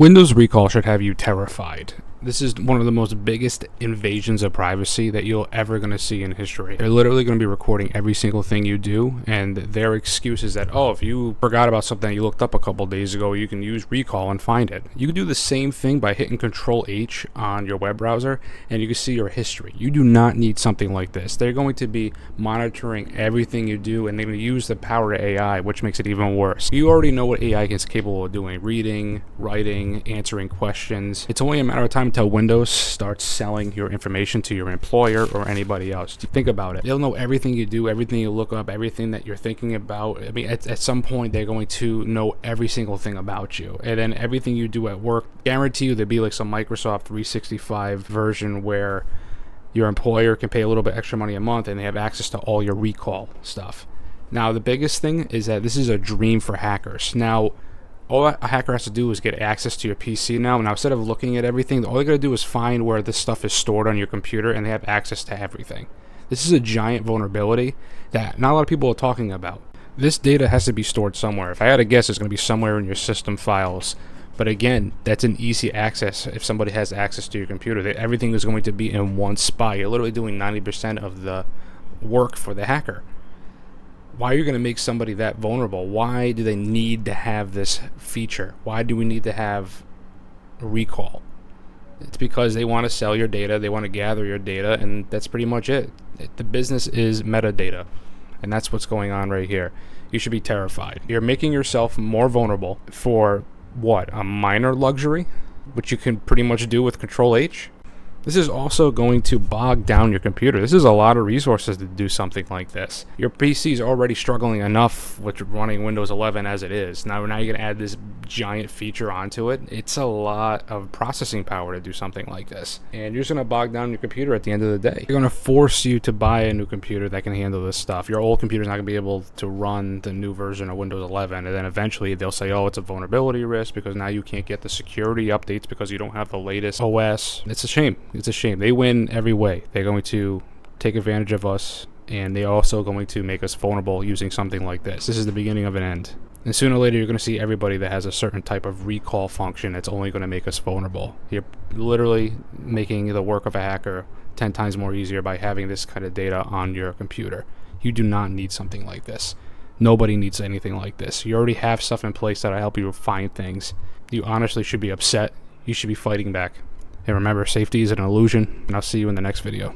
Windows recall should have you terrified. This is one of the most biggest invasions of privacy that you're ever going to see in history. They're literally going to be recording every single thing you do, and their excuse is that, oh, if you forgot about something you looked up a couple days ago, you can use recall and find it. You can do the same thing by hitting Control H on your web browser, and you can see your history. You do not need something like this. They're going to be monitoring everything you do, and they're going to use the power of AI, which makes it even worse. You already know what AI is capable of doing: reading, writing, answering questions. It's only a matter of time until Windows starts selling your information to your employer or anybody else. Think about it. They'll know everything you do, everything you look up, everything that you're thinking about. I mean, at some point, they're going to know every single thing about you. And then everything you do at work, guarantee you there'll be like some Microsoft 365 version where your employer can pay a little bit extra money a month and they have access to all your recall stuff. Now, the biggest thing is that this is a dream for hackers. Now, all a hacker has to do is get access to your PC now. Now, instead of looking at everything, all they got to do is find where this stuff is stored on your computer, and they have access to everything. This is a giant vulnerability that not a lot of people are talking about. This data has to be stored somewhere. If I had to guess, it's going to be somewhere in your system files. But again, that's an easy access. If somebody has access to your computer, everything is going to be in one spot. You're literally doing 90% of the work for the hacker. Why are you going to make somebody that vulnerable? Why do they need to have this feature? Why do we need to have recall? It's because they want to sell your data, they want to gather your data, and that's pretty much it. The business is metadata, and that's what's going on right here. You should be terrified. You're making yourself more vulnerable for what? A minor luxury, which you can pretty much do with Control H? This is also going to bog down your computer. This is a lot of resources to do something like this. Your PC is already struggling enough with running Windows 11 as it is. Now you're going to add this giant feature onto it. It's a lot of processing power to do something like this. And you're just going to bog down your computer at the end of the day. They're going to force you to buy a new computer that can handle this stuff. Your old computer's not going to be able to run the new version of Windows 11. And then eventually they'll say, oh, it's a vulnerability risk because now you can't get the security updates because you don't have the latest OS. It's a shame. It's a shame. They win every way. They're going to take advantage of us, and they're also going to make us vulnerable using something like this. This is the beginning of an end. And sooner or later, you're going to see everybody that has a certain type of recall function that's only going to make us vulnerable. You're literally making the work of a hacker 10 times more easier by having this kind of data on your computer. You do not need something like this. Nobody needs anything like this. You already have stuff in place that'll help you find things. You honestly should be upset. You should be fighting back. And remember, safety is an illusion, and I'll see you in the next video.